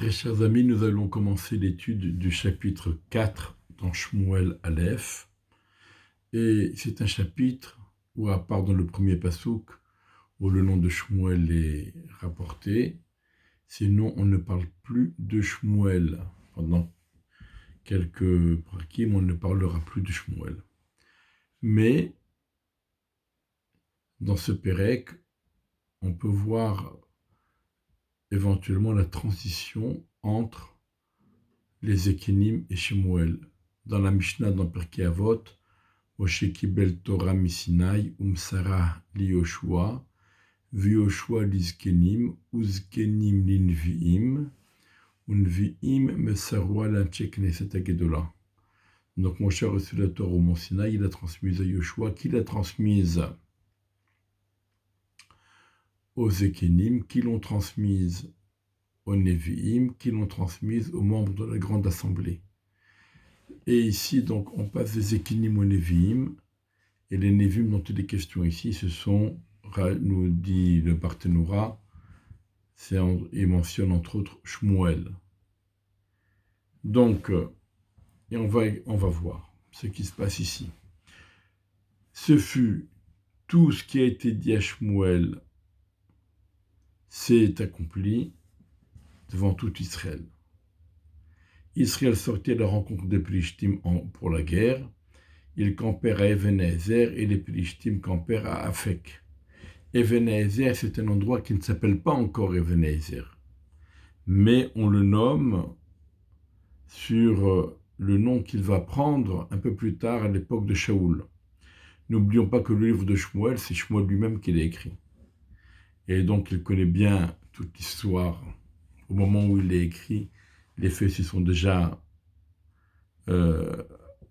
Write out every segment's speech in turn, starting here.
Très chers amis, nous allons commencer l'étude du chapitre 4 dans Shmuel Aleph. Et c'est un chapitre où, à part dans le premier passouk, où le nom de Shmuel est rapporté, sinon on ne parle plus de Shmuel. Pendant quelques prakim, on ne parlera plus de Shmuel. Mais dans ce Pérec, on peut voir éventuellement la transition entre les Ekenim et Shmuel. Dans la Mishnah, dans Pirkei Avot, Moshe kibel Torah misinai, umsara li Yoshua, v'Yoshua lizkenim, uzkenim linviim, unviim mesarwa l'anche knesset hagedola. Donc Moshe a reçu la Torah au mont Sinaï, il l'a transmise à Yoshua, qui l'a transmise aux Ekenim, qui l'ont transmise aux Nevi'im, qui l'ont transmise aux membres de la grande assemblée. Et ici, donc, on passe des Ekenim aux Nevi'im, et les Nevi'im dont il est question ici, ce sont, nous dit le Barthénoura, il mentionne entre autres Shmuel. Donc, et on va voir ce qui se passe ici. Ce fut tout ce qui a été dit à Shmuel, s'est accompli devant tout Israël. Israël sortit à la rencontre des Plishtim pour la guerre. Ils campèrent à Even-Ezer et les Plishtim campèrent à Afek. Even-Ezer, c'est un endroit qui ne s'appelle pas encore Even-Ezer, mais on le nomme sur le nom qu'il va prendre un peu plus tard à l'époque de Shaoul. N'oublions pas que le livre de Shmuel, c'est Shmuel lui-même qui l'a écrit. Et donc il connaît bien toute l'histoire. Au moment où il l'a écrit, les faits s'y sont déjà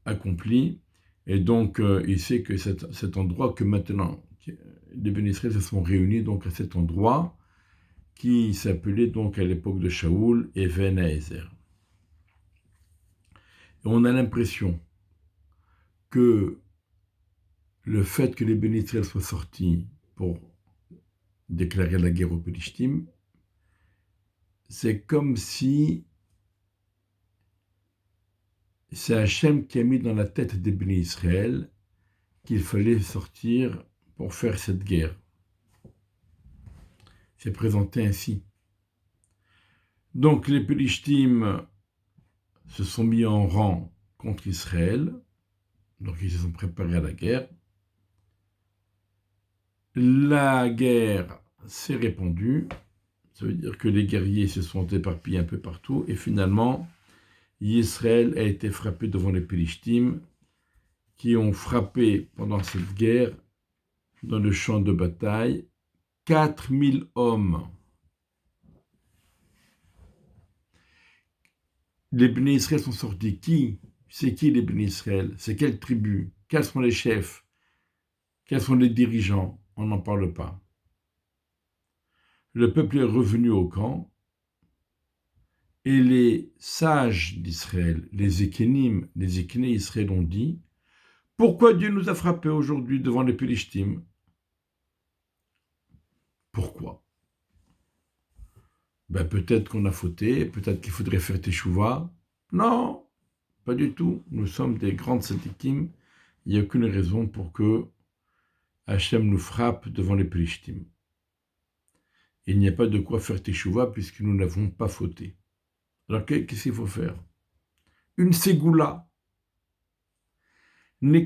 accomplis. Et donc il sait que cet endroit que maintenant, les Béné Israël se sont réunis donc à cet endroit qui s'appelait donc à l'époque de Shaoul Even-Ezer. Et on a l'impression que le fait que les Béné Israël soient sortis pour déclarer la guerre aux Plishtim, c'est comme si c'est Hachem qui a mis dans la tête des Béné Israël qu'il fallait sortir pour faire cette guerre. C'est présenté ainsi. Donc les Plishtim se sont mis en rang contre Israël, donc ils se sont préparés à la guerre. La guerre s'est répandue, ça veut dire que les guerriers se sont éparpillés un peu partout, et finalement, Israël a été frappé devant les Plishtim, qui ont frappé pendant cette guerre, dans le champ de bataille, 4000 hommes. Les Béné Israël sont sortis. Qui? C'est qui les Béné Israël? C'est quelle tribu? Quels sont les chefs? Quels sont les dirigeants? On n'en parle pas. Le peuple est revenu au camp et les sages d'Israël, les Ekenim, les Ekenei Israël ont dit: pourquoi Dieu nous a frappés aujourd'hui devant les Plishtim? Pourquoi? Peut-être qu'on a fauté, peut-être qu'il faudrait faire teshuva. Non, pas du tout. Nous sommes des grandes tzadikim. Il n'y a aucune raison pour que Hachem nous frappe devant les Plishtim. Il n'y a pas de quoi faire teshuva puisque nous n'avons pas fauté. Alors qu'est-ce qu'il faut faire? Une ségoula. Nous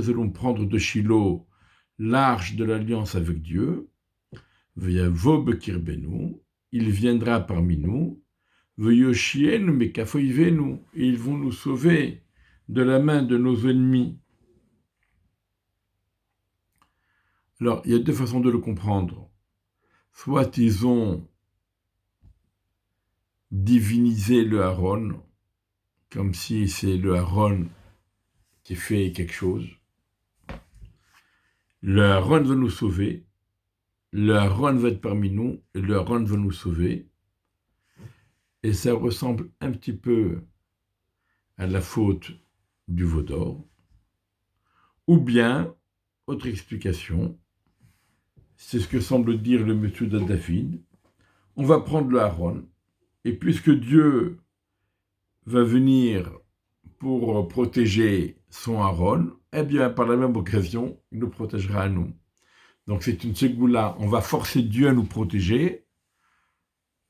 allons prendre de Shiloh l'arche de l'alliance avec Dieu. Il viendra parmi nous. Et ils vont nous sauver de la main de nos ennemis. Alors, il y a deux façons de le comprendre. Soit ils ont divinisé le Aaron, comme si c'est le Aaron qui fait quelque chose. Le Aaron va nous sauver, le Aaron va être parmi nous, et le Aaron va nous sauver. Et ça ressemble un petit peu à la faute du veau d'or. Ou bien, autre explication, c'est ce que semble dire le monsieur de David, on va prendre le Aaron, et puisque Dieu va venir pour protéger son Aaron, eh bien, par la même occasion, il nous protégera à nous. Donc c'est une ségoula, on va forcer Dieu à nous protéger,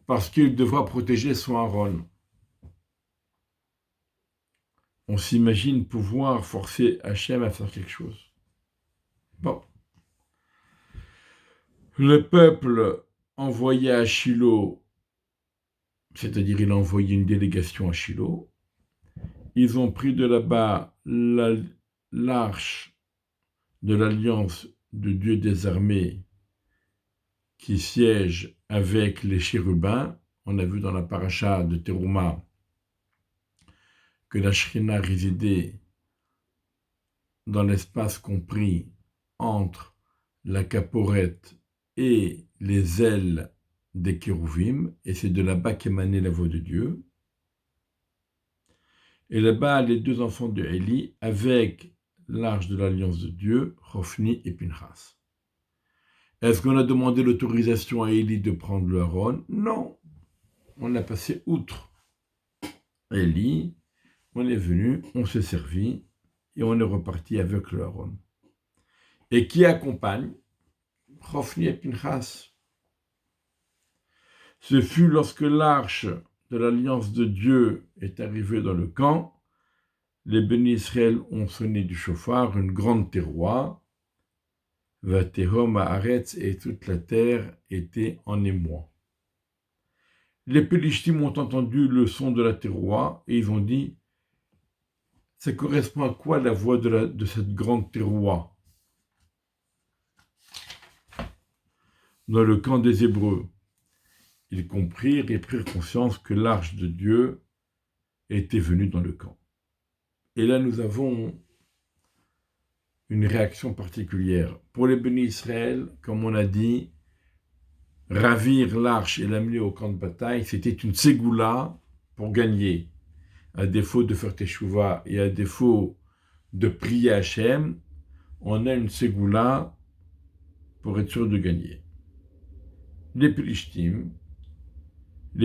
parce qu'il devra protéger son Aaron. On s'imagine pouvoir forcer Hachem à faire quelque chose. Bon. Le peuple envoyé à Shiloh, c'est-à-dire il a envoyé une délégation à Shiloh, ils ont pris de là-bas l'arche de l'alliance de Dieu des armées qui siège avec les chérubins. On a vu dans la paracha de Teruma que la Shrina résidait dans l'espace compris entre la caporette et les ailes des kérouvim, et c'est de là-bas qu'émanait la voix de Dieu. Et là-bas, les deux enfants de Élie, avec l'arche de l'alliance de Dieu, Hophni et Pinchas. Est-ce qu'on a demandé l'autorisation à Élie de prendre le Aaron? Non, on a passé outre Élie, on est venu, on s'est servi, et on est reparti avec le Aaron. Et qui accompagne Hophni et Pinchas? Ce fut lorsque l'arche de l'alliance de Dieu est arrivée dans le camp, les bénis Israël ont sonné du chauffard, une grande terroir, Vatehom Haaretz, et toute la terre était en émoi. Les Pélishtim ont entendu le son de la terroir et ils ont dit, ça correspond à quoi la voix de cette grande terroir dans le camp des Hébreux? Ils comprirent et prirent conscience que l'arche de Dieu était venue dans le camp. Et là, nous avons une réaction particulière. Pour les bénis Israël, comme on a dit, ravir l'arche et l'amener au camp de bataille, c'était une ségoula pour gagner. À défaut de faire teshuva et à défaut de prier Hachem, on a une ségoula pour être sûr de gagner. Les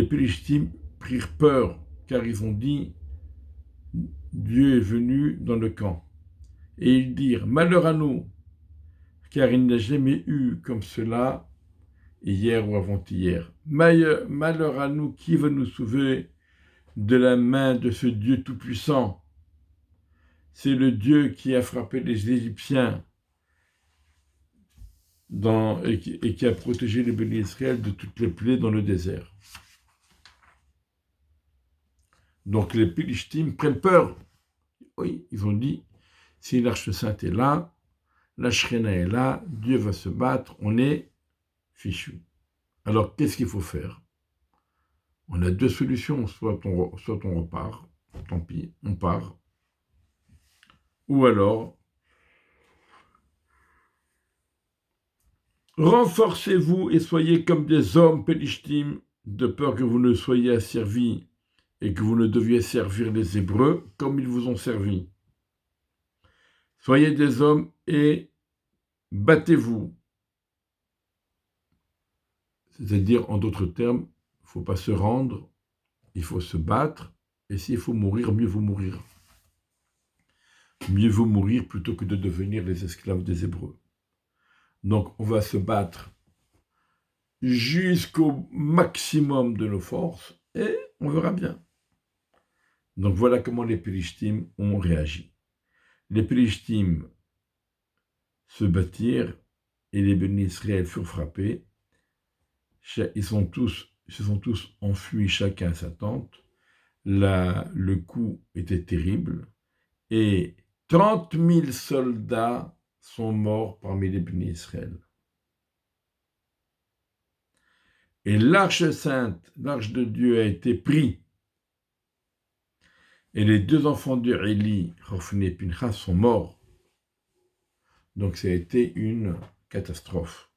Pélishtim prirent peur, car ils ont dit, Dieu est venu dans le camp. Et ils dirent, malheur à nous, car il n'a jamais eu comme cela hier ou avant-hier. Malheur à nous, qui va nous sauver de la main de ce Dieu tout-puissant? C'est le Dieu qui a frappé les Égyptiens et qui a protégé les bénis Israël de toutes les plaies dans le désert. Donc les Pélishtim prennent peur. Oui, ils ont dit, si l'Arche Sainte est là, la Shrina est là, Dieu va se battre, on est fichu. Alors qu'est-ce qu'il faut faire? On a deux solutions, soit on repart, tant pis, on part, ou alors, renforcez-vous et soyez comme des hommes Pélishtim, de peur que vous ne soyez asservis et que vous ne deviez servir les Hébreux comme ils vous ont servi. Soyez des hommes et battez-vous. C'est-à-dire, en d'autres termes, il ne faut pas se rendre, il faut se battre, et s'il faut mourir, mieux vaut mourir. Mieux vaut mourir plutôt que de devenir les esclaves des Hébreux. Donc, on va se battre jusqu'au maximum de nos forces, et on verra bien. Donc, voilà comment les Pélishtim ont réagi. Les Pélishtim se battirent, et les bénis Israël furent frappés. Ils se sont tous enfuis chacun à sa tente. Le coup était terrible. Et 30 000 soldats sont morts parmi les bénis Israël. Et l'arche sainte, l'arche de Dieu a été prise. Et les deux enfants de Élie, Hophni et Pinchas, sont morts. Donc ça a été une catastrophe.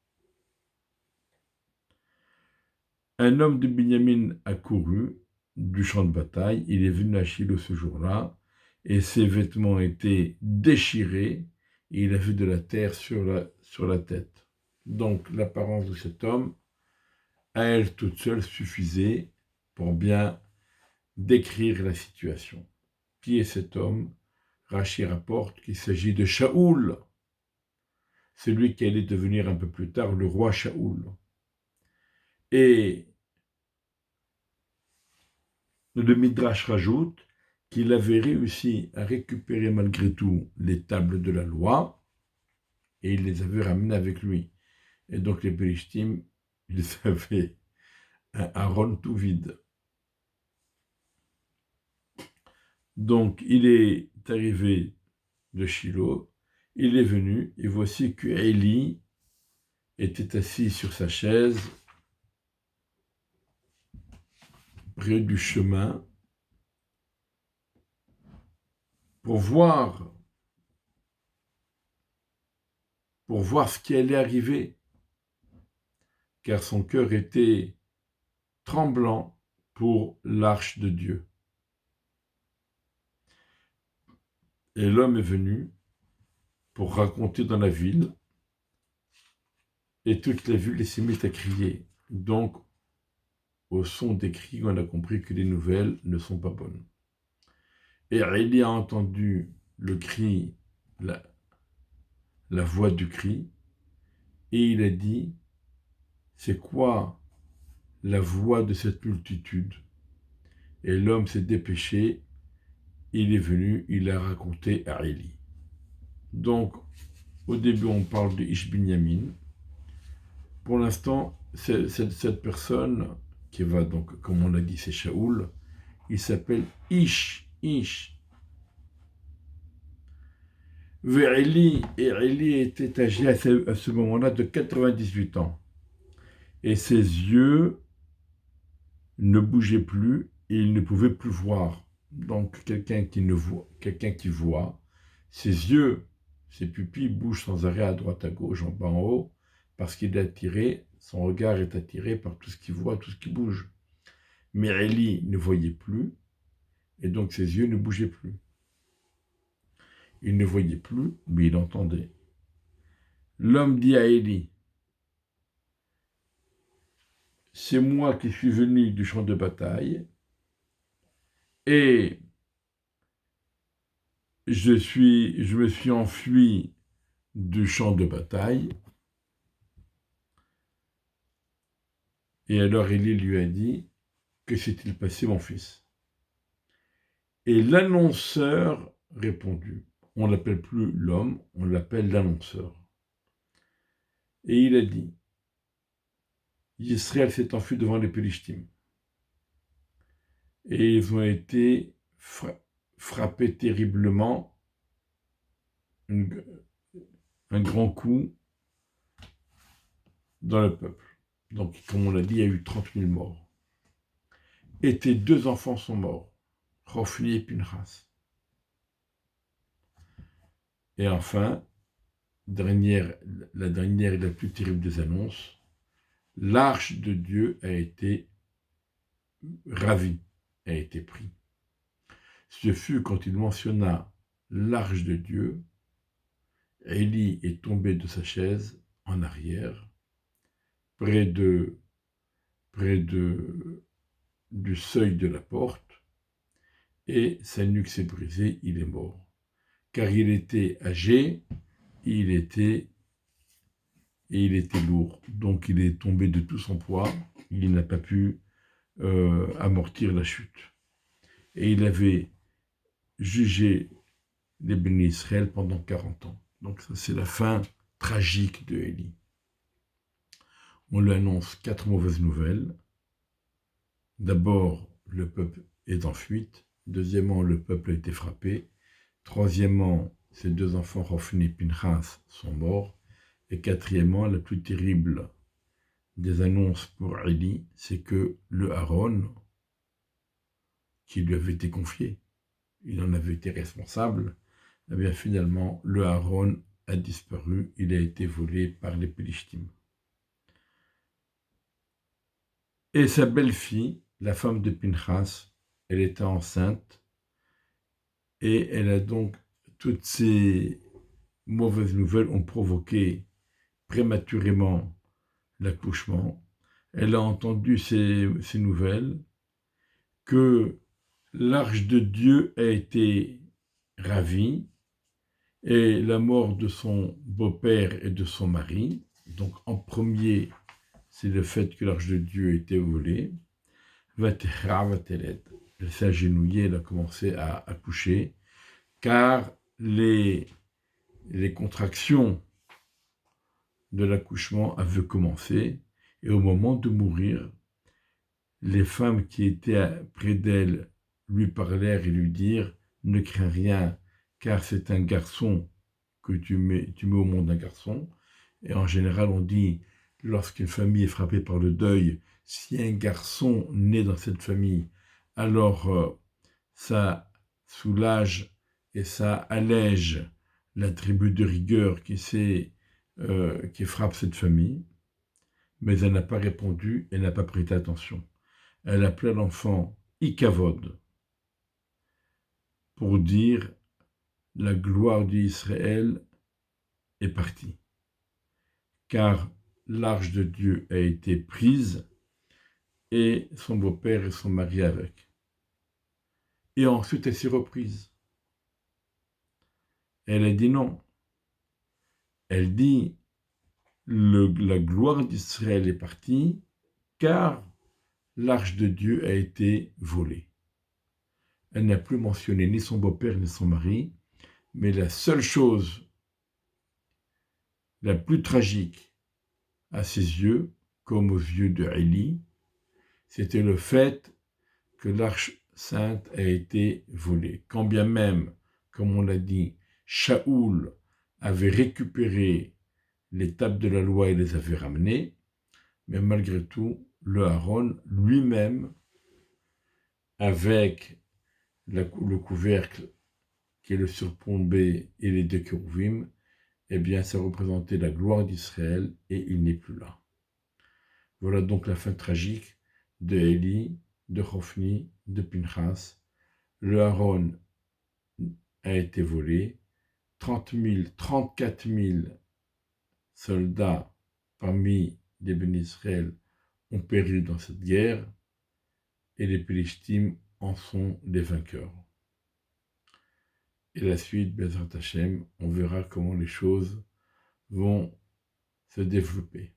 Un homme de Binyamin a couru du champ de bataille, il est venu à Shiloh ce jour-là, et ses vêtements étaient déchirés, et il avait de la terre sur la tête. Donc l'apparence de cet homme à elle toute seule, suffisait pour bien décrire la situation. Qui est cet homme? Rachi rapporte qu'il s'agit de Shaoul, celui qui allait devenir un peu plus tard le roi Shaoul. Et le Midrash rajoute qu'il avait réussi à récupérer malgré tout les tables de la loi et il les avait ramenées avec lui. Et donc les Pélishtim, ils avaient un haron tout vide. Donc il est arrivé de Shiloh, il est venu et voici que Élie était assis sur sa chaise près du chemin pour voir ce qui allait arriver, car son cœur était tremblant pour l'arche de Dieu. Et l'homme est venu pour raconter dans la ville, et toute la ville s'est mise à crier. Donc, au son des cris, on a compris que les nouvelles ne sont pas bonnes. Et Élie a entendu le cri, la voix du cri, et il a dit, c'est quoi la voix de cette multitude? Et l'homme s'est dépêché, il est venu, il a raconté à Élie. Donc, au début, on parle de Ish Binyamin. Pour l'instant, cette personne, qui va donc, comme on l'a dit, c'est Shaoul, il s'appelle Ish. Et Élie était âgé à ce moment-là de 98 ans. Et ses yeux ne bougeaient plus et il ne pouvait plus voir. Donc quelqu'un qui voit, ses yeux, ses pupilles bougent sans arrêt à droite, à gauche, en bas, en haut, parce qu'il est attiré, son regard est attiré par tout ce qu'il voit, tout ce qui bouge. Mais Élie ne voyait plus, et donc ses yeux ne bougeaient plus. Il ne voyait plus, mais il entendait. L'homme dit à Élie, c'est moi qui suis venu du champ de bataille, et je me suis enfui du champ de bataille. Et alors Élie lui a dit, que s'est-il passé, mon fils? Et l'annonceur répondit, on ne l'appelle plus l'homme, on l'appelle l'annonceur. Et il a dit, Israël s'est enfui devant les Pélishtim. Et ils ont été frappés terriblement, un grand coup dans le peuple. Donc, comme on l'a dit, il y a eu 30 000 morts. Et tes 2 enfants sont morts, Hofni et Pinchas. Et enfin, la dernière et la plus terrible des annonces, l'arche de Dieu a été ravie, a été prise. Ce fut quand il mentionna l'arche de Dieu, Élie est tombé de sa chaise en arrière, près du seuil de la porte, et sa nuque s'est brisée, il est mort. Car il était âgé, il était lourd, donc il est tombé de tout son poids, il n'a pas pu amortir la chute. Et il avait jugé les bénis Israël pendant 40 ans. Donc ça, c'est la fin tragique de Élie. On lui annonce 4 mauvaises nouvelles. D'abord, le peuple est en fuite. Deuxièmement, le peuple a été frappé. Troisièmement, ses 2 enfants, Hofni et Pinchas, sont morts. Et quatrièmement, la plus terrible des annonces pour Élie, c'est que le Aaron, qui lui avait été confié, il en avait été responsable, eh bien finalement, le Aaron a disparu, il a été volé par les Pélishtim. Et sa belle-fille, la femme de Pinchas, elle était enceinte, et elle a donc, toutes ces mauvaises nouvelles ont provoqué prématurément l'accouchement. elle a entendu ces nouvelles, que l'arche de Dieu a été ravie, et la mort de son beau-père et de son mari. Donc en premier, c'est le fait que l'arche de Dieu a été volée. Elle s'est agenouillée, elle a commencé à accoucher, car les contractions de l'accouchement avaient commencé, et au moment de mourir, les femmes qui étaient près d'elle lui parlèrent et lui dirent « Ne crains rien, car c'est un garçon que tu mets au monde, un garçon. » Et en général, on dit, lorsqu'une famille est frappée par le deuil, si un garçon naît dans cette famille, alors ça soulage et ça allège la tribu de rigueur qui frappe cette famille. Mais elle n'a pas répondu, elle n'a pas prêté attention. Elle appela l'enfant Ikavod pour dire la gloire d'Israël est partie, car l'arche de Dieu a été prise et son beau-père et son mari avec. Et ensuite elle s'est reprise. Elle a dit non. Elle dit la gloire d'Israël est partie, car l'arche de Dieu a été volée. Elle n'a plus mentionné ni son beau-père ni son mari, mais la seule chose la plus tragique à ses yeux, comme aux yeux de Élie, c'était le fait que l'arche sainte a été volée. Quand bien même, comme on l'a dit, Shaoul avait récupéré les tables de la loi et les avait ramenées, mais malgré tout, le Aaron lui-même, avec le couvercle qui est le surplombé et les deux kérouvim, eh bien, ça représentait la gloire d'Israël et il n'est plus là. Voilà donc la fin tragique de Élie, de Hophni, de Pinchas. Le Aaron a été volé. 34 000 soldats parmi les bénis Israël ont péri dans cette guerre et les Philistines en sont les vainqueurs. Et la suite, Bezrat Hashem, on verra comment les choses vont se développer.